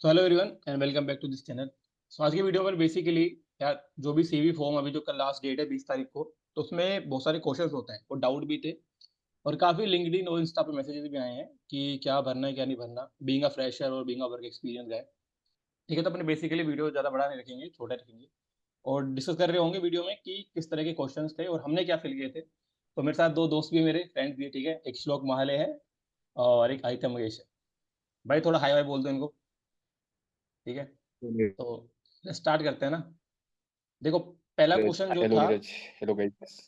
So hello everyone and welcome back to this channel. So आज की video में basically यार जो भी सीवी फॉर्म अभी जो कल लास्ट डेट है 20 तारीख को, तो उसमें बहुत सारे क्वेश्चंस होते हैं और डाउट भी थे और काफ़ी लिंक्डइन और इंस्टा पे मैसेजेस भी आए हैं कि क्या भरना है क्या नहीं भरना, बीइंग अ फ्रेशर और बीइंग अ वर्क एक्सपीरियंस है। ठीक है, तो अपने बेसिकली वीडियो ज़्यादा बड़ा नहीं रखेंगे, छोटा रखेंगे और डिस्कस कर रहे होंगे वीडियो में कि किस तरह के क्वेश्चंस थे और हमने क्या फिल किए थे। तो मेरे साथ दो दोस्त भी, मेरे फ्रेंड्स भी है, ठीक है, एक श्लोक महाले है और एक आदित्य मंगेश है। भाई थोड़ा हाई वाई बोल दो इनको, ठीक है। तो स्टार्ट करते हैं ना। देखो, पहला क्वेश्चन जो हेलो था, नीरज। Hello guys.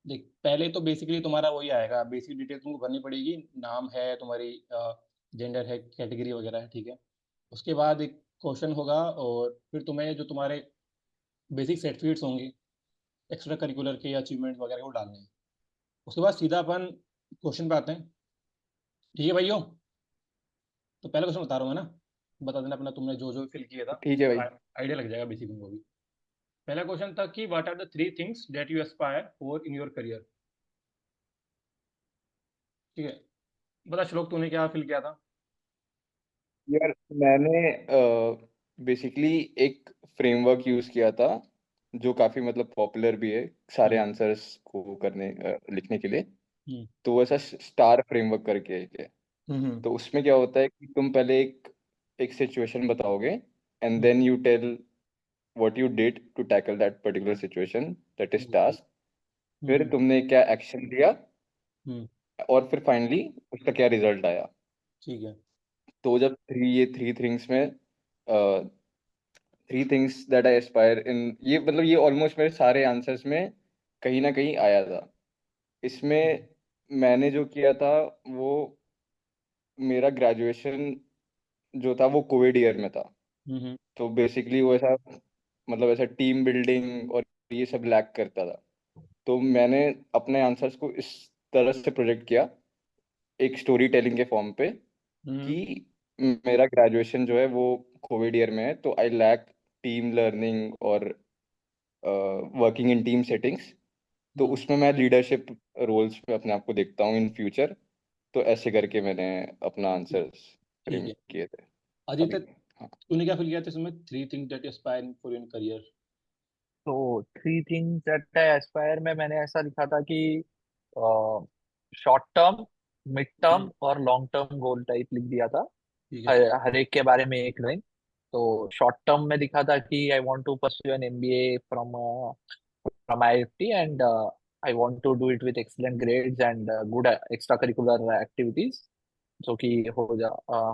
देख पहले तो बेसिकली तुम्हारा वही आएगा, बेसिक डिटेल तुमको भरनी पड़ेगी, नाम है तुम्हारी, जेंडर है, कैटेगरी वगैरह है, ठीक है। उसके बाद एक क्वेश्चन होगा और फिर तुम्हें जो तुम्हारे बेसिक सर्टिफिकेट्स होंगे एक्स्ट्रा करिकुलर के अचीवमेंट वगैरह वो डालने हैं। उसके बाद सीधा अपन क्वेश्चन पे आते हैं, ठीक है भाइयों। तो पहला क्वेश्चन बता रहा हूँ मैं ना, बता देना अपना तुमने जो जो फिल किया था, ठीक है भाई। आइडिया लग जाएगा बेसिक तुमको भी। पहला क्वेश्चन था कि what are the three things that you aspire for in your career. ठीक है, बता श्लोक तूने क्या फिल किया था। यार मैंने बेसिकली एक फ्रेमवर्क यूज किया था जो काफी मतलब पॉपुलर भी है सारे हम्म। आंसर्स को करने लिखने के लिए। हम्म। तो वैसा स्टार फ्रेमवर्क करके एक है। हम्म। तो उसमें क्या होता है कि तुम पहले एक एक सिचुएशन बताओगे and hmm. Then you tell what you did to tackle that particular situation, that is hmm. Task. फिर तुमने क्या एक्शन लिया हम्म। और फिर फाइनली उसका क्या रिजल्ट आया। ठीक है। तो जब थ्री थिंग्स में three things that I aspire in, ये मतलब ये ऑलमोस्ट मेरे सारे आंसर्स में कहीं ना कहीं आया था। इसमें मैंने जो किया था वो, मेरा ग्रेजुएशन जो था वो कोविड ईयर में था। हम्म। तो बेसिकली वो ऐसा मतलब ऐसा टीम बिल्डिंग और ये सब लैक करता था। तो मैंने अपने आंसर्स को इस तरह से प्रोजेक्ट किया एक स्टोरी टेलिंग के फॉर्म पे हम्म। कि मेरा ग्रेजुएशन जो है वो कोविड ईयर में है, तो आई लैक टीम लर्निंग और वर्किंग इन टीम सेटिंग्स। तो हम्म। उसमें मैं लीडरशिप रोल्स में अपने आप को देखता हूँ इन फ्यूचर। तो ऐसे करके मैंने अपना आंसर ठीक फ्रेम है। किए थे आदित्य, अभी। हाँ। तूने क्या फिल किया था इसमें, three things that you aspire for in career. तो three things that I aspire में मैंने ऐसा लिखा था कि शॉर्ट टर्म, मिड टर्म और लॉन्ग टर्म गोल टाइप लिख दिया था। ठीक है। हर एक के बारे में एक लाइन। तो शॉर्ट टर्म में लिखा था कि I want to pursue an MBA from IIT and I want to do it with excellent grades and good extra curricular activities, जो कि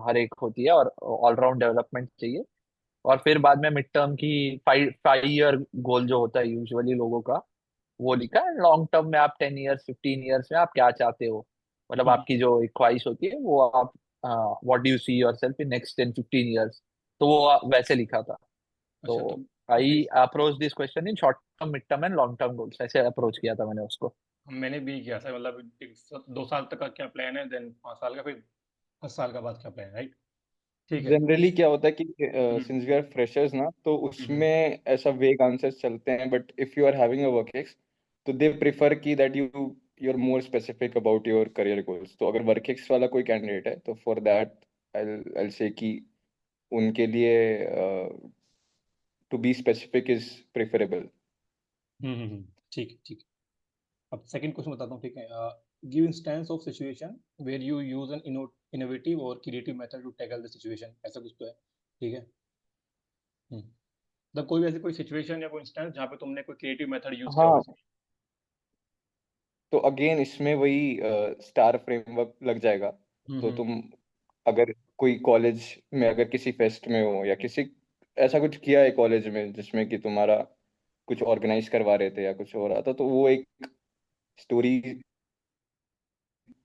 हर एक होती है, और ऑलराउंड डेवलपमेंट चाहिए। और फिर बाद में मिड टर्म की 5 ईयर गोल जो होता है यूजुअली लोगों का, वो लिखा है। लॉन्ग टर्म में आप 10 ईयर्स 15 ईयर्स में आप क्या चाहते हो, मतलब हम्म। आपकी जो एक ख्वाहिश होती है वो आप, what do you see yourself in next 10 15 years. तो वो वैसे लिखा था। अच्छा, तो तो I base approach this question in short term, mid term and long term goals, ऐसे अप्रोच किया था मैंने उसको। मैंने भी किया था, मतलब 2 साल तक का क्या प्लान है, देन 5 साल का, फिर 10 साल का बाद क्या प्लान है, राइट। ठीक है। जनरली क्या होता है कि hmm. Since we are freshers ना, तो हम्म। उसमें ऐसा वेग आंसर्स चलते हैं, but if you are having a work ex तो दे प्रेफर की that you are more specific about your career goals. तो अगर वर्क एक्स वाला कोई कैंडिडेट है तो फॉर दैट आई से कि उनके लिए to be specific is preferable. ठीक है, ठीक है। अब सेकंड क्वेश्चन बताता हूँ, ठीक है। Give instance of situation where you use an innovative और creative method to tackle the situation, ऐसा कुछ तो है, ठीक है। मतलब कोई भी ऐसी कोई सिचुएशन या कोई इंस्टेंस जहाँ पे तुमने कोई क्रिएटिव मेथड यूज किया हो हाँ, किसी। तो अगेन इसमें वही स्टार फ्रेमवर्क लग जाएगा। तो हम्म। तुम अगर कोई कॉलेज में अगर किसी फेस्ट में हो या किसी ऐसा कुछ किया है कॉलेज में जिसमें कि तुम्हारा कुछ ऑर्गेनाइज करवा रहे थे या कुछ हो रहा था, तो वो एक स्टोरी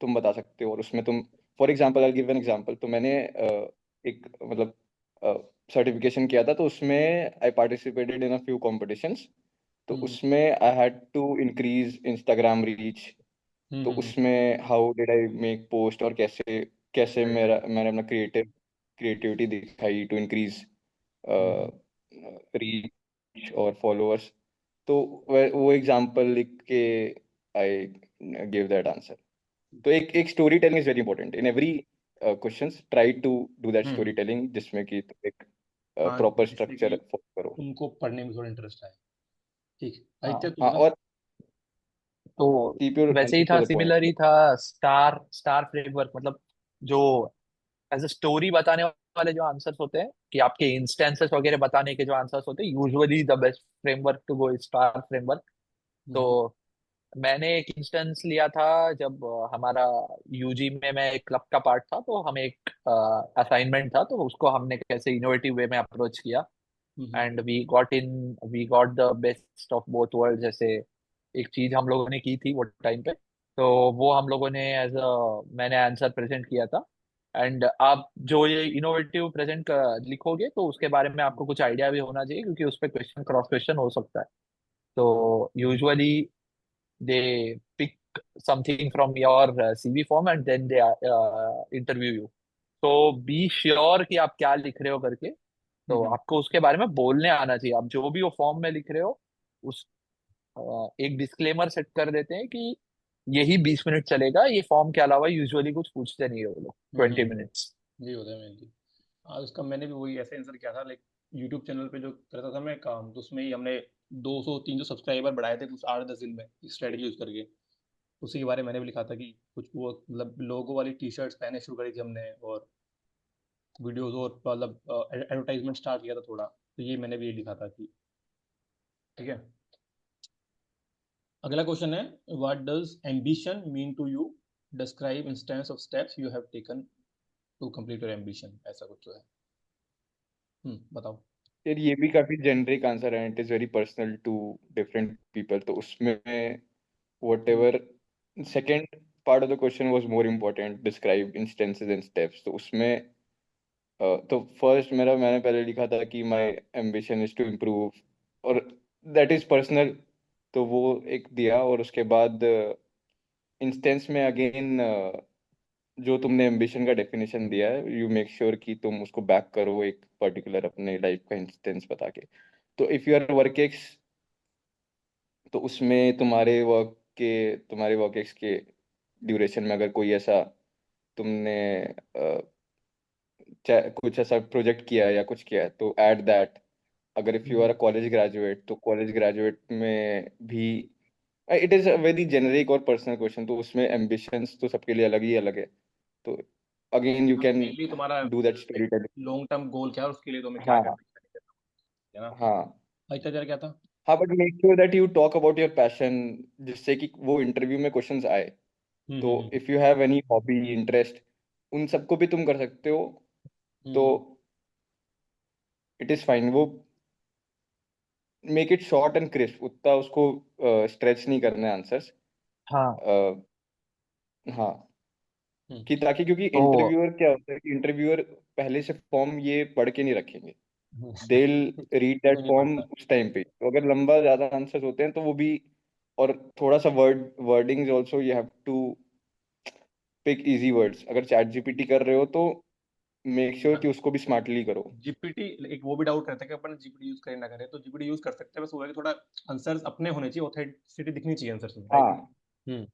तुम बता सकते हो। और उसमें तुम for example, I give an example. तो मैंने एक मतलब सर्टिफिकेशन किया था, तो उसमें I participated in a few competitions. तो हम्म। उसमें I had to increase Instagram reach. तो हम्म। उसमें how did I make post और कैसे कैसे राइट, राइट। मैंने अपना क्रिएटिविटी दिखाई टू इंक्रीज हम्म। रीच और फॉलोअर्स। तो वो एग्जांपल लिख के आई गिव दैट आंसर। तो एक एक story telling is very important in every questions, try to do that story hmm. Telling जिसमें कि तुम एक हाँ, प्रॉपर जिससे स्ट्रक्चर कि फॉलो करो। तुमको पढ़ने में थोड़ा इंटरेस्ट आए। ठीक है, हाँ आदित्य तू हाँ, बता। और तो कीप योर वैसे ही आंसर था, टू द सिमिलर ही पॉइंट। था। स्टार स्टार फ्रेमवर्क मतलब जो एज अ स्टोरी बताने वाले जो आंसर्स होते हैं, कि आपके इंस्टेंसेस वगैरह बताने के जो आंसर्स होते हैं, usually the best framework to go star framework. तो हम्म। मैंने एक इंस्टेंस लिया था जब हमारा यूजी में मैं एक क्लब का पार्ट था, तो हमें एक असाइनमेंट था, तो उसको हमने कैसे इनोवेटिव वे में अप्रोच किया, hmm. And we got the best of both world. जैसे एक चीज हम लोगों ने की थी वो टाइम पे, तो वो हम लोगों ने मैंने आंसर प्रेजेंट किया था। एंड आप जो ये इनोवेटिव प्रेजेंट लिखोगे, तो उसके बारे में आपको कुछ आइडिया भी होना चाहिए, क्योंकि उस पर क्वेश्चन क्रॉस क्वेश्चन हो सकता है। तो hmm. Usually they pick something from your CV form and then they interview you. तो बी श्योर कि आप क्या लिख रहे हो करके, तो हम्म। आपको उसके बारे में बोलने आना चाहिए। आप जो भी वो फॉर्म में लिख रहे हो, उस एक डिस्क्लेमर सेट कर देते हैं कि यही 20 मिनट चलेगा, ये फॉर्म के अलावा यूजुअली कुछ पूछते नहीं है वो लोग, 20 मिनट्स। ये होता है मेनली। आज उसका मैंने भी वही ऐसे आंसर किया था, लाइक यूट्यूब चैनल पे जो करता था मैं काम, तो उसमें ही हमने 200-300 सब्सक्राइबर बढ़ाए थे कुछ 8-10 दिन में, स्ट्रेटजी यूज करके। उसी के बारे में मैंने भी लिखा था कि कुछ वो मतलब लोगो वाली टी शर्ट्स पहने शुरू करी थी हमने, और वीडियोस और मतलब एडवर्टाइजमेंट स्टार्ट किया था थोड़ा, तो ये मैंने भी ये लिखा था कि ठीक है। अगला क्वेश्चन है, what does ambition mean to you, describe instance of steps you have taken to complete your ambition, ऐसा कुछ तो है। बताओ। यार ये भी काफी जेनरिक आंसर है, it is very personal to different people, तो उसमें हम्म। whatever second part of the question was more important, describe instances and steps, तो उसमें तो फर्स्ट मैंने पहले लिखा था कि my ambition is to improve, और that is personal, तो वो एक दिया। और उसके बाद इंस्टेंस में अगेन जो तुमने एम्बिशन का डेफिनेशन दिया है, यू मेक श्योर कि तुम उसको बैक करो एक पर्टिकुलर अपने लाइफ का इंस्टेंस बता के। तो if you are work ex, तो उसमें तुम्हारे वर्क एक्स के ड्यूरेशन में अगर कोई ऐसा तुमने कुछ ऐसा प्रोजेक्ट किया है या कुछ किया है, तो ऐड दैट। अगर if you are a hmm. College graduate, तो कॉलेज ग्रेजुएट में भी it is a very generic और पर्सनल क्वेश्चन, तो उसमें एम्बिशंस तो सबके लिए अलग है। तो अगेन यू कैन मेनली तुम्हारा do that story telling. Long term goal क्या है, उसके लिए तुम्हें क्या हाँ, करना है ना। हाँ, भाई तेरा क्या था। हाँ, but make sure that you talk about your passion, जिससे कि वो इंटरव्यू में क्वेश्चंस आए। हम्म। तो hmm. If you have any hobby interest, उन सबको भी तुम कर सकते हो। तो हम्म। इट इज फाइन, वो make it short and crisp, उतना उसको स्ट्रेच नहीं करना है आंसर्स। हाँ। हाँ, हम्म। कि ताकि, क्योंकि तो इंटरव्यूअर क्या होता है कि इंटरव्यूअर पहले से फॉर्म ये पढ़ के नहीं रखेंगे, दे रीड दैट कोई नहीं फॉर्म पढ़ता। उस टाइम पे। तो अगर लंबा ज्यादा आंसर्स होते हैं तो वो भी, और थोड़ा सा wordings also you have to pick easy words. अगर चैट जीपीटी कर रहे हो तो मेक श्योर कि उसको भी स्मार्टली करो। जीपीटी एक वो भी डाउट रहता है कि अपन जीपीटी यूज करें ना करें, तो जीपीटी यूज कर सकते हैं, बस वो है कि थोड़ा आंसर्स अपने होने चाहिए, ऑथेंटिसिटी दिखनी चाहिए आंसर्स में, राइट। हाँ, हम्म।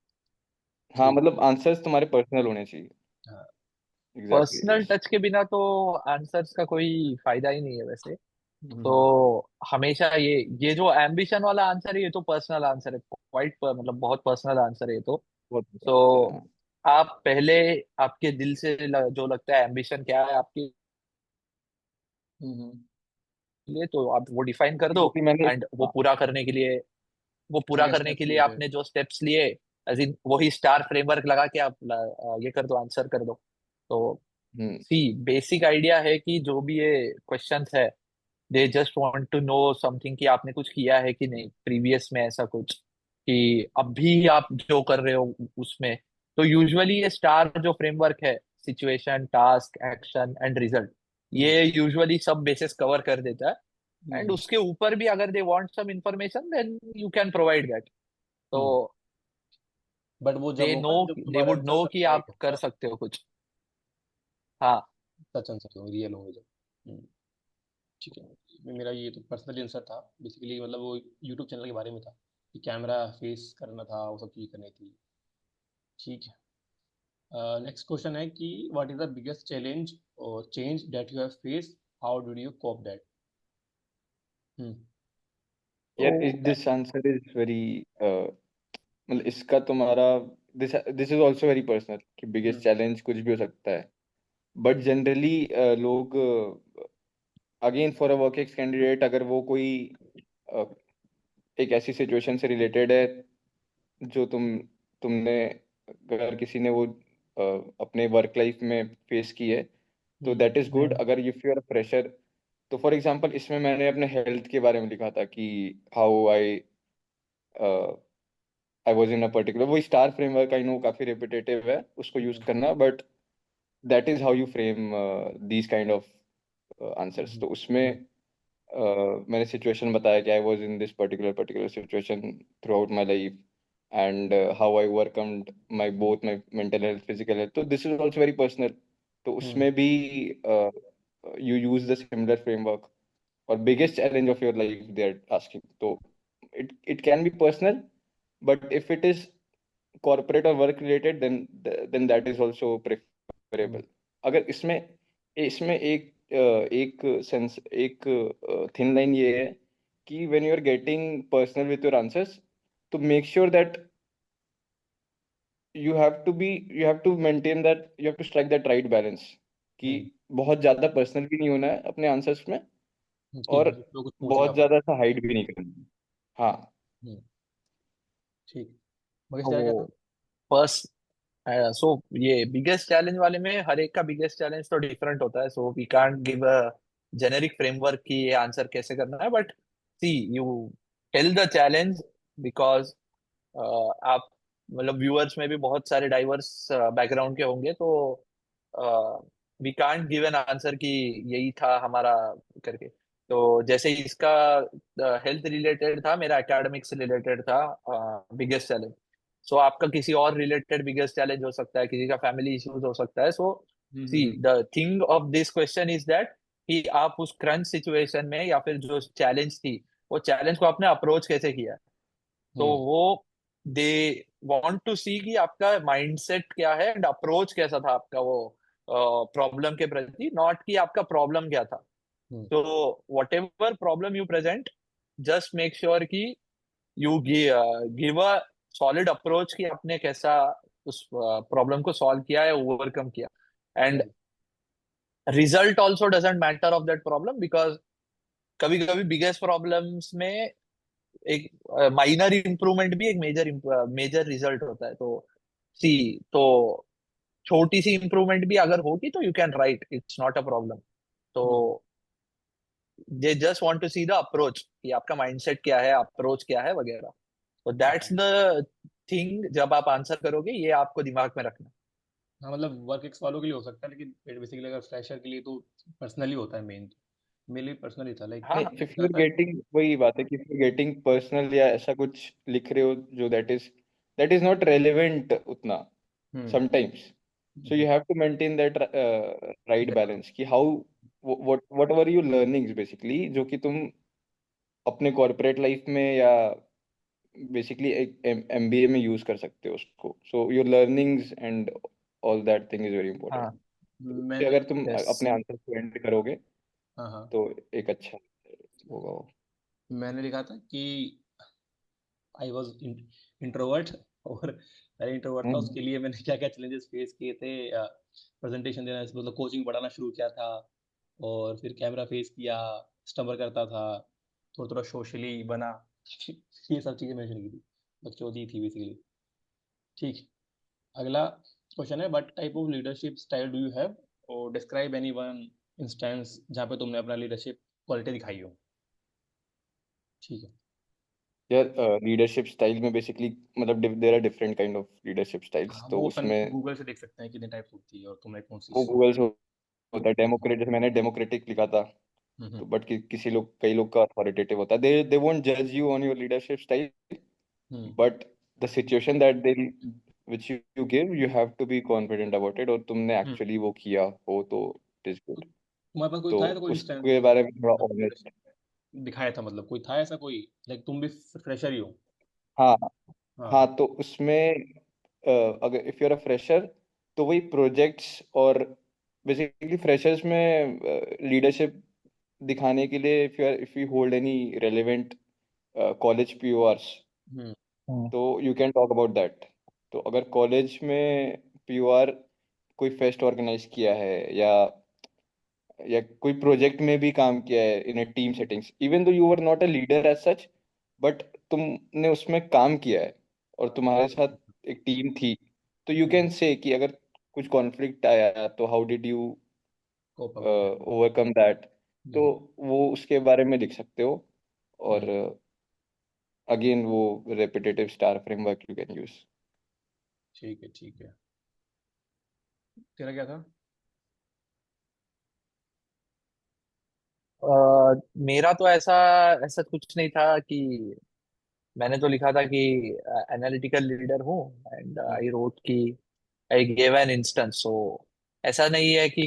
हाँ, ठीक। मतलब आंसर्स तुम्हारे पर्सनल होने चाहिए। हाँ। Exactly, personal yes. टच के बिना तो आंसर्स का कोई फायदा ही नहीं है वैसे। तो हम्म। हमेशा ये जो एम्बिशन वाला आंसर है, ये तो पर्सनल आंसर है, क्वाइट मतलब बहुत पर्सनल आंसर है ये तो। बहुत अच्छा आंसर है, तो हाँ। आप पहले आपके दिल से जो लगता है एम्बिशन क्या है आपके हम्म। लिए, तो आप वो डिफाइन कर दो। क्योंकि मैंने, एंड हाँ, वो क्या पूरा क्या करने के स्टेप्स लिए लिए थे। आपने जो स्टेप्स लिए, एज इन वही स्टार फ्रेमवर्क लगा के आप ये कर दो, आंसर कर दो। तो हम्म, सी बेसिक आइडिया है कि जो भी ये क्वेश्चंस है, they just want to know something, कि आपने कुछ किया है कि नहीं प्रीवियस में, ऐसा कुछ कि अभी आप जो कर रहे हो उसमें। तो यूजुअली ये स्टार जो फ्रेमवर्क है, situation, task, action and result, hmm. ये यूजुअली सब बेसिस कवर कर देता है। एंड हम्म। उसके ऊपर भी अगर they want some information, then you can provide that. तो हम्म। बट वो जब दे नो होगा ना, जब दे तुम्हारे वुड आंसर नो सब कि राइट आप कर होगा, सकते हो कुछ। हाँ। सच आंसर होगा, रियल होंगे जब। ठीक है। मेरा ये तो पर्सनल आंसर था बेसिकली, मतलब वो यूट्यूब चैनल के बारे में था कि कैमरा फेस करना था, वो सब चीज़ करनी थी। ठीक है। नेक्स्ट क्वेश्चन है कि what is the biggest challenge और change that you have face, how did you cope that? यार तो दिस आंसर इज वेरी मतलब इसका तुम्हारा this this is also very personal कि बिगेस्ट चैलेंज कुछ भी हो सकता है, बट जनरली लोग again for a work ex candidate अगर वो कोई uh, एक ऐसी सिचुएशन से रिलेटेड है जो तुमने अगर किसी ने वो अपने वर्क लाइफ में फेस की है तो दैट इज गुड। अगर इफ यू आर फ्रेशर तो फॉर एग्जांपल इसमें मैंने अपने हेल्थ के बारे में लिखा था कि how I was in a particular, वो स्टार फ्रेमवर्क आई नो काफी रिपीटेटिव है उसको यूज करना, but that is how you frame these kind of answers. तो उसमें मैंने सिचुएशन बताया कि I was in this particular situation throughout my life and how I overcomed my both my mental health physical health, तो this is also very personal. तो उसमें भी you use the similar framework और biggest challenge of your life they are asking, तो it can be personal, but if it is corporate or work related then that is also preferable। अगर इसमें इसमें एक sense एक thin line ये है कि when you are getting personal with your answers तो make sure that you have to maintain that, you have to strike that right balance कि बहुत ज्यादा पर्सनल भी नहीं होना है अपने आंसर्स में कि और जो कुछ पूछ ना बहुत पाए। ज्यादा सा हाइड भी नहीं करना है। हाँ ठीक। मगर क्या कहता? वो पर्स सो ये बिगेस्ट चैलेंज वाले में हर एक का बिगेस्ट चैलेंज तो डिफरेंट होता है, so we can't give a generic framework की ये आंसर कैसे करना है, but see you tell the challenge because आप मतलब व्यूअर्स में भी बहुत सारे डाइवर्स बैकग्राउंड के होंगे, तो we can't give an answer कि यही था हमारा करके। तो जैसे इसका हेल्थ रिलेटेड था, मेरा एकेडमिक्स से रिलेटेड था बिगेस्ट चैलेंज। सो आपका किसी और रिलेटेड बिगेस्ट चैलेंज हो सकता है, किसी का फैमिली इश्यूज हो सकता है। So see the thing of this question is that कि आप उस क्रंच सिचुएशन में या फिर जो चैलेंज थी वो चैलेंज को आपने अप्रोच कैसे किया। तो वो दे वांट टू सी कि आपका माइंडसेट क्या है एंड अप्रोच कैसा था आपका वो प्रॉब्लम के प्रति, नॉट कि आपका प्रॉब्लम क्या था। तो whatever problem you present, just make sure कि you give a solid approach कि आपने कैसा उस प्रॉब्लम को सॉल्व किया है, ओवरकम किया। And result also doesn't matter of that problem, because कभी कभी बिगेस्ट प्रॉब्लम्स में एक माइनर इंप्रूवमेंट भी एक मेजर मेजर रिजल्ट होता है। तो सी तो छोटी सी इंप्रूवमेंट भी अगर होगी तो you can write, it's not a problem. तो they just want to see the approach कि आपका माइंडसेट क्या है, अप्रोच क्या है वगैरह। तो दैट्स द थिंग, जब आप आंसर करोगे ये आपको दिमाग में रखना। हाँ मतलब वर्क एक्स वालों के लिए हो सकता है, लेकिन बेसिकली अगर फ्रेशर के लिए तो पर्सनली होता है मेन। मेरे लिए पर्सनली था लाइक हाँ नहीं, इफ यू आर गेटिंग वही बात है कि इफ यू गेटिंग पर्सनल या ऐसा कुछ लिख रहे हो जो दैट इज नॉट रेलेवेंट उतना sometimes, so you have to maintain that right balance कि how what were your learnings basically जो कि तुम अपने कॉर्पोरेट लाइफ में या बेसिकली एक एमबीए में यूज कर सकते हो उसको, so your learnings and all that thing is very important। हाँ मैंने अगर तुम यस अपने आंसर को एंड करोगे हाँ तो एक अच्छा होगा वो। मैंने लिखा था कि आई वॉज इंट्रोवर्ट और पहले इंट्रोवर्ट था, हम्म उसके लिए मैंने क्या क्या चैलेंजेस फेस किए थे। प्रेजेंटेशन देना, मतलब कोचिंग पढ़ाना शुरू किया था और फिर कैमरा फेस किया, स्टमर करता था, थोड़ा थोड़ा सोशली बना। ये सब चीज़ें मैंने की थी, बकचोदी थी बेसिकली। ठीक। अगला क्वेश्चन है, what type of leadership style do you have, और डिस्क्राइब एनी वन इंस्टेंस जहाँ पे तुमने अपना लीडरशिप क्वालिटी दिखाई हो। ठीक है। यार लीडरशिप स्टाइल में बेसिकली मतलब there are different kind of leadership styles, हाँ तो वो अपन उसमें गूगल से देख सकते हैं कितने टाइप्स होती है और तुमने कौन सी। वो गूगल से होता है। डेमोक्रेटिक, मैंने डेमोक्रेटिक लिखा था, हम्म तो बट किसी लोग कई लोग का अथॉरिटेटिव होता है। दे वोंट जज you on your leadership style, hmm but the situation that they which you give you have to be confident about it, और तुमने हम्म। एक्चुअली वो किया हो तो इट इज तो गुड। तुम्हारे पास कोई तो था ऐसा कोई इंस्टेंस उसके बारे में थोड़ा ऑनेस्ट। दिखाया था, मतलब कोई था ऐसा कोई, लाइक तुम भी फ्रेशर ही हो? हाँ हाँ। हाँ, तो उसमें अगर if you are a fresher तो वही प्रोजेक्ट्स और बेसिकली फ्रेशर्स में लीडरशिप दिखाने के लिए if you hold any relevant college PORs hmm hmm, तो you can talk about that. तो अगर कॉलेज में पीओआर कोई फेस्ट ऑर्गेनाइज किया है या कोई प्रोजेक्ट में भी काम किया है in a team settings, even though you are not a leader as such, but तुमने उसमें काम किया है और तुम्हारे साथ एक टीम थी, तो यू कैन से कि अगर कुछ कॉन्फ्लिक्ट आया तो how did you cope up किया। Overcome that. तो हम्म वो उसके बारे में लिख सकते हो। और हम्म, अगेन वो repetitive star framework you can use. ठीक है ठीक है। तेरा क्या था? मेरा तो ऐसा ऐसा कुछ नहीं था कि मैंने तो लिखा था कि एनालिटिकल लीडर हूँ एंड हम्म आई रोट कि I gave an instance. So ऐसा नहीं है कि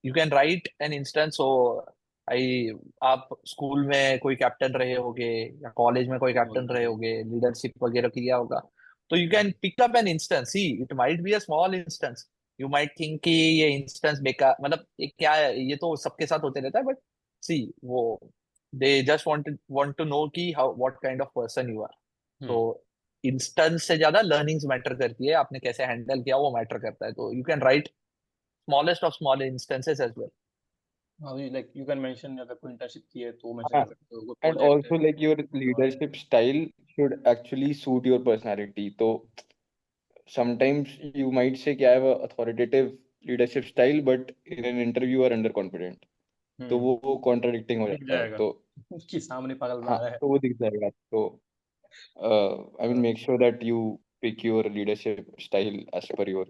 you can write an instance. So I आप स्कूल में कोई कैप्टन रहे होगे या कॉलेज में कोई कैप्टन रहे होगे, लीडरशिप वगैरह किया होगा, तो you can pick up an instance. See it might be a small instance, you might think कि ये इंस्टेंस बेकार, मतलब ये क्या है, ये तो सबके साथ होते रहता है, बट सी वो they just want to know कि how what kind of person you are. तो हम्म इंस्टेंस से ज्यादा लर्निंग्स मैटर करती है, आपने कैसे हैंडल किया वो मैटर करता है। तो you can write smallest of small instances as well. हाँ, लाइक यू कैन मेंशन अगर कोई इंटर्नशिप की है तो मेंशन हाँ, कर सकते हो, कोई एंड प्रोजेक्ट है ऑल्सो लाइक योर और leadership style should actually suit your personality. तो sometimes you might say कि I have a authoritative leadership style but in an interview you are under confident, तो हम्म वो contradicting हो दिख जाता है। जाएगा तो कि सामने पागल बना हाँ, रहा है। तो वो दिख जाएगा। तो I mean make sure that you pick your leadership style as per your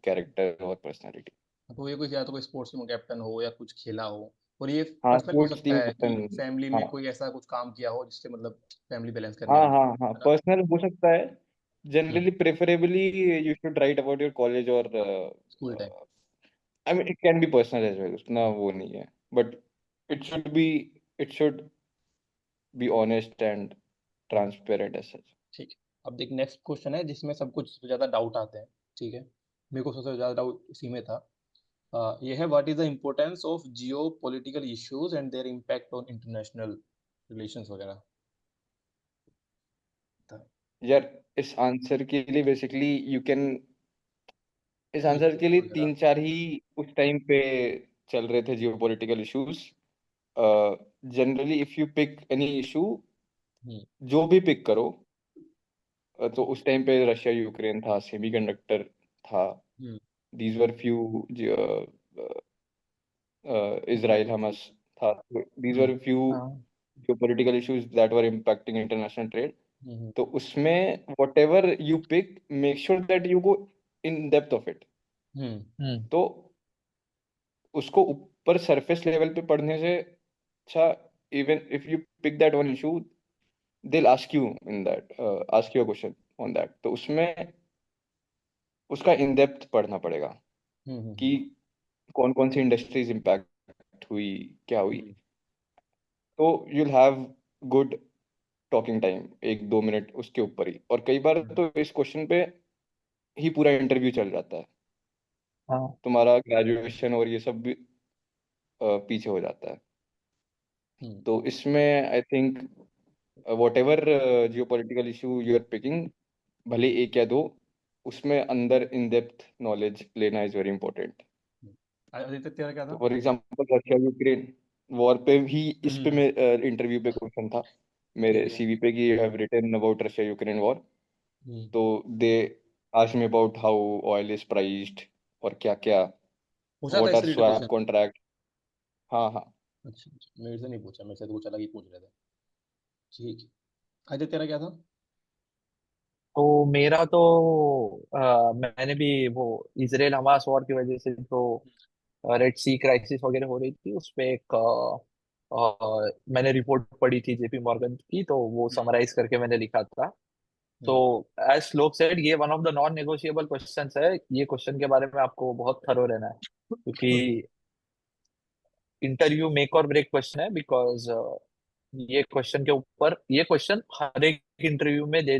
character or personality। तो ये कोई या तो कोई स्पोर्ट्स टीम कैप्टन हो या कुछ खेला हो, और ये हाँ, पर्सनल हो स्पोर्ट्स सकता टीम है कि कैप्टन। फैमिली हाँ में कोई ऐसा कुछ काम किया हो जिससे मतलब फैमिली बैलेंस करनी हाँ हो, हाँ हाँ, है ना? पर्सनल हो सकता है। Hmm generally preferably you should write about your college और school time. I mean it can be personal as well, उतना वो नहीं है, but it should be it should be honest and transparent as such। ठीक है। अब देख next question है जिसमें सब कुछ सबसे ज्यादा डाउट आते हैं। ठीक है, मेरे को सबसे ज्यादा डाउट इसी में था। ये है, what is the importance of Jio political issues and there impact on international relations वगैरह था। यार इस आंसर के लिए बेसिकली यू कैन इस आंसर के रिलेशंस लिए वगैरह। तीन चार ही उस टाइम पे चल रहे थे geopolitical issues. Generally if you pick any issue, hmm जो भी पिक करो, तो उस टाइम पे रशिया यूक्रेन था, सेमीकंडक्टर था, hmm these were few, Israel Hamas था, दीज हम्म वर फ्यू हाँ geopolitical issues that were impacting international trade. Hmm तो उसमें whatever you pick, make sure that you go in depth of it। Hmm hmm तो उसको ऊपर surface level पे पढ़ने से अच्छा, even if you pick that one issue, they'll ask you in that ask you a question on that, तो उसमें उसका इन डेप्थ पढ़ना पड़ेगा कि हम्म कौन कौन सी इंडस्ट्रीज इम्पैक्ट हुई, क्या हुई। हम्म तो you'll have good talking time, 1-2 minute उसके ऊपर ही, और कई बार हम्म तो इस क्वेश्चन पे ही पूरा इंटरव्यू चल जाता है, हाँ तुम्हारा ग्रेजुएशन और ये सब भी पीछे हो जाता है। हम्म तो इसमें I think whatever geopolitical issue you are picking, भले एक या दो, उसमें अंदर इन डेप्थ नॉलेज लेना इज वेरी इंपॉर्टेंट। आदित्य तेरा क्या तो था? For example Russia Ukraine war पे भी इस पे हम्म इंटरव्यू पे क्वेश्चन था मेरे ठीक है। सीवी पे कि you have written about Russia Ukraine war. Hmm तो they ask me about how oil is priced और क्या क्या, पूछा था व्हाट आर इससे रिलेटेड स्वैप क्वेश्चन? कॉन्ट्रैक्ट। हाँ हाँ। अच्छा अच्छा, मेरे से नहीं पूछा, मेरे से तो कुछ अलग ही पूछ रहे थे। ठीक है, आदित्य तेरा क्या था? तो मेरा तो मैंने भी वो इसराइल हमास वॉर की वजह से जो रेड सी क्राइसिस वगैरह हो रही थी उस पे एक मैंने रिपोर्ट पढ़ी थी जेपी मॉर्गन की, तो वो हम्म समराइज करके मैंने लिखा था। तो हम्म एज श्लोक सेड, ये one of the non negotiable questions है। ये क्वेश्चन के बारे में आपको बहुत थरो रहना है, क्योंकि इंटरव्यू मेक और ब्रेक क्वेश्चन है। बिकॉज ये क्वेश्चन हर एक इंटरव्यू में they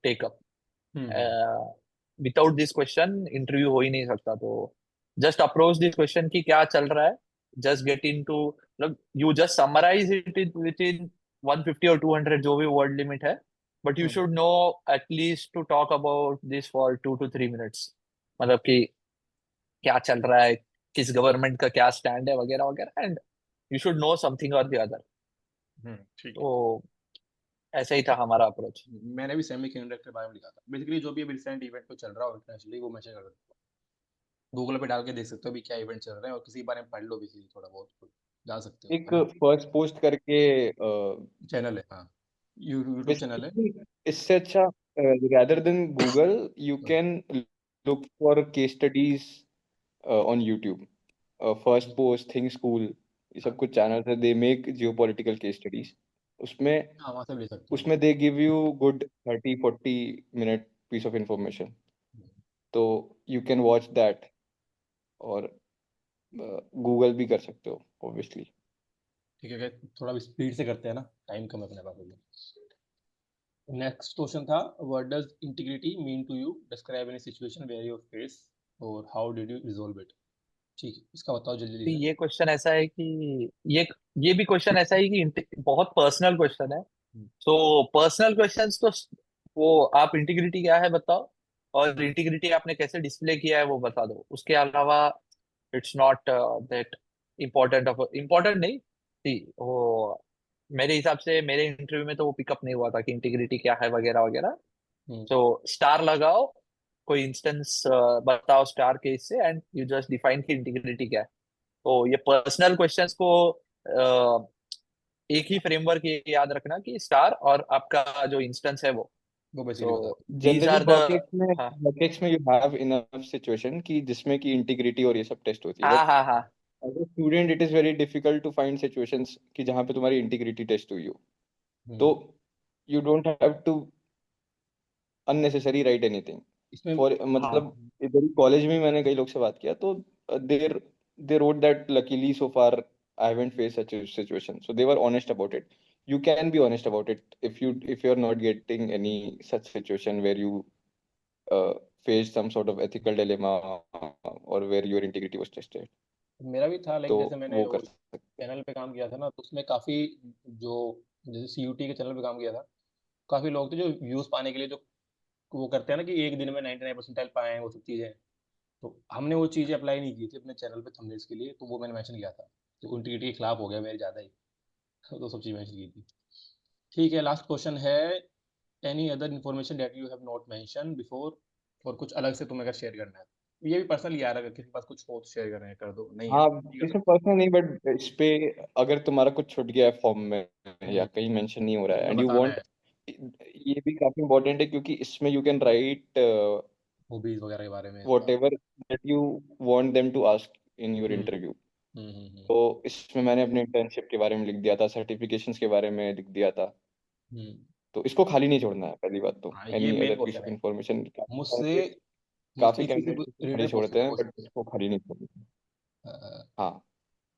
take up. Hmm without this question interview हो ही नहीं सकता। तो जस्ट अप्रोच दिस क्वेश्चन कि क्या चल रहा है, जस्ट गेट इनटू, मतलब you just summarize it within 150 और 200 जो भी वर्ड लिमिट है, but you hmm, should know at least to talk about this for 2 to 3 minutes। मतलब कि क्या चल रहा है, किस गवर्नमेंट का क्या स्टैंड है वगैरह वगैरह, and you should know something और द अदर। ठीक है। तो ऐसा ही था हमारा अप्रोच। मैंने भी सेमी कंडक्टर के बारे में लिखा था। बेसिकली जो भी अभी रिसेंट इवेंट पे चल रहा हो इंटरनेशनली वो मैसेज कर देता हूँ। गूगल पे डाल के देख सकते हो अभी क्या इवेंट चल रहे हैं और किसी के बारे में पढ़ लो बेसिकली थोड़ा बहुत तो जा सकते हो, एक है ना? फर्स्ट पोस्ट करके चैनल है, हाँ, यूट्यूब चैनल है। बेसिकली इससे अच्छा, rather than Google, you hmm, can look for case studies on YouTube. First Post, Think School, ये सब हाँ कुछ चैनल्स है, they make geopolitical case studies. उसमें हाँ, वहाँ से ले सकते हो। उसमें they give you good 30-40 minute piece of information, तो यू कैन वॉच दैट। और गूगल भी कर सकते हो ऑब्वियसली। ठीक है, थोड़ा स्पीड से करते हैं ना, टाइम कम है अपने पास अभी। नेक्स्ट क्वेश्चन था, what does integrity mean to you, describe any situation where you face और how did you resolve it. ठीक है, इसका बताओ जल्दी तो से। ये क्वेश्चन ऐसा है कि ये भी क्वेश्चन ऐसा है कि बहुत पर्सनल क्वेश्चन है। हम्म, तो पर्सनल क्वेश्चंस तो वो आप इंटीग्रिटी क्या है बताओ, और इंटीग्रिटी आपने कैसे डिस्प्ले किया है वो बता दो। उसके अलावा इट्स नॉट दैट इम्पोर्टेंट नहीं थी वो। मेरे हिसाब से मेरे इंटरव्यू में तो वो पिकअप नहीं हुआ था कि इंटीग्रिटी क्या है वगैरह वगैरह। हम्म, तो स्टार लगाओ, कोई इंस्टेंस बताओ स्टार केस से, एंड यू जस्ट डिफाइन की इंटीग्रिटी क्या है। तो ये पर्सनल क्वेश्चंस को एक ही फ्रेमवर्क ये याद रखना कि स्टार और आपका जो इंस्टेंस है वो। वो बेसिकली बता सो दो। दीज जनरली आर द, हॉकेक्स में यू हैव इनफ सिचुएशन कि जिसमें कि इंटीग्रिटी और ये सब टेस्ट होती है, हाँ बट हाँ हाँ as a student it is very difficult to find situations कि जहाँ पे तुम्हारी इंटीग्रिटी टेस्ट हुई हो। तो hmm, you don't have to unnecessary write anything इसमें फॉर, हाँ। मतलब इधर कॉलेज में मैंने कई लोग से बात किया तो there they wrote that luckily so far I haven't face such situation, so they were honest about it. You can be honest about it if you're not getting any such situation where you uh, face some sort of ethical dilemma or where your integrity was tested, मेरा भी था, तो लेकिन जैसे मैंने वो वो कर सकते। चैनल पे काम किया था ना, तो उसमें काफ़ी जो जैसे सीयूटी के चैनल पे काम किया था, काफ़ी लोग थे जो व्यूज़ पाने के लिए जो वो करते हैं ना कि एक दिन में 99 परसेंटाइल पाए, वो सब चीज़ें। तो हमने वो चीज़ें अप्लाई नहीं की थी अपने चैनल पे थंबनेल्स के लिए, तो वो मैंने मेंशन किया था। तो इंटीग्रिटी के खिलाफ हो गया मेरे ज़्यादा ही। तो सब चीज़ मेंशन की थी। ठीक है, लास्ट क्वेश्चन है, any other information that you have not mention before, और कुछ अलग से तुम्हें अगर शेयर करना है, ये भी पर्सनल यार, अगर किसी के पास कुछ हो तो शेयर करना है कर दो, नहीं है हाँ, तो नहीं कर इसमें सकते। पर्सनल नहीं, बट इस पे अगर तुम्हारा कुछ छूट गया है फॉर्म में या हम्म, कहीं मेंशन नहीं हो रहा है तुम्हें एंड यू बताना वांट, है, ये भी काफी इंपॉर्टेंट है क्योंकि इसमें यू कैन राइट हॉबीज वगैरह के बारे में वॉट थोड़ा। Ever that you want them to ask in your hmm, interview. Hmm. तो इसमें मैंने अपने इंटर्नशिप के बारे में लिख दिया था, सर्टिफिकेशंस के बारे में लिख दिया था। हम्म, तो इसको खाली नहीं छोड़ना है, पहली बात तो। हाँ, ये any main other piece question of है। इंफॉर्मेशन, मुझसे मुझसे काफी इसी से कैंडिडेट्स इसको खाली रिलेटेड छोड़ते हैं, क्वेश्चन बट इसको खाली नहीं छोड़ना। है। हाँ,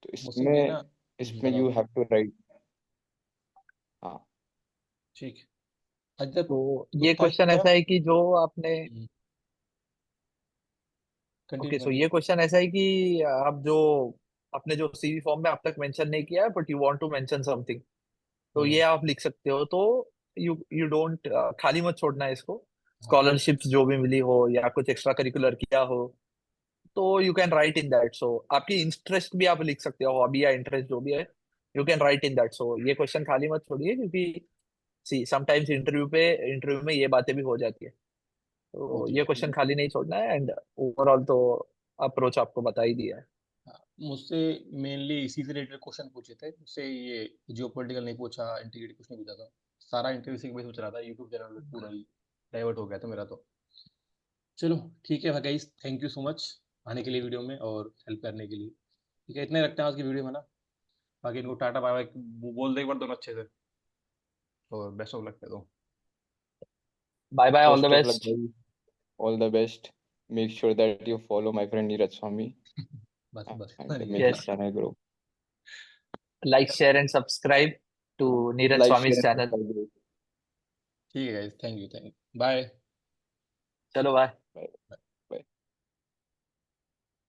तो मुझसे ये ना, इसमें इसमें बताओ यू बताओ। Have to write. हाँ, ठीक है, अच्छा तो कुछ ये टाइम क्वेश्चन क्या। ऐसा है कि जो आपने, ओके कंटिन्यू सो कंटिन्यू। ये क्वेश्चन ऐसा है कि आप जो आपने जो सीवी फॉर्म में अब तक मेंशन नहीं किया है but you want to mention something, तो ये हम्म, आप लिख सकते हो। तो यू यू डोंट, खाली मत छोड़ना है इसको। हाँ, स्कॉलरशिप्स जो भी मिली हो या कुछ एक्स्ट्रा करिकुलर किया हो, तो you can write in that. So आपकी इंटरेस्ट भी आप लिख सकते हो, हॉबी या इंटरेस्ट जो भी है, you can write in that. So ये क्वेश्चन खाली मत छोड़िए, क्योंकि सी समटाइम्स इंटरव्यू में ये बातें भी हो जाती है। तो होती ये है। क्वेश्चन खाली नहीं छोड़ना है, एंड ओवरऑल तो अप्रोच आपको बता ही दिया है। हाँ, मुझसे मेनली इसी से रिलेटेड क्वेश्चन पूछे थे, मुझसे ये जियोपॉलिटिकल नहीं पूछा, इंटीग्रिटी कुछ नहीं पूछा था। सारा इंटरव्यू इसी के बेस पे चला था, यूट्यूब चैनल पे पूरा ही डाइवर्ट हो गया था मेरा तो। चलो ठीक है guys, thank you so much आने के लिए वीडियो में और हेल्प करने के लिए। ठीक है, इतने रखते हैं आज की वीडियो में ना। बाकी इनको टाटा बाय बाय बोल दे एक बार दोनों अच्छे से, और बेस्ट ऑफ लक दे दो। Bye bye, all the best of luck best. भाई, all the best. Make sure that you follow my friend Neeraj Swami बस बस इतना एंड नहीं है। Make his yes, channel grow. Like share and subscribe to Neeraj like Swami share and channel. Subscribe. ठीक है guys, thank you bye. चलो bye. Bye.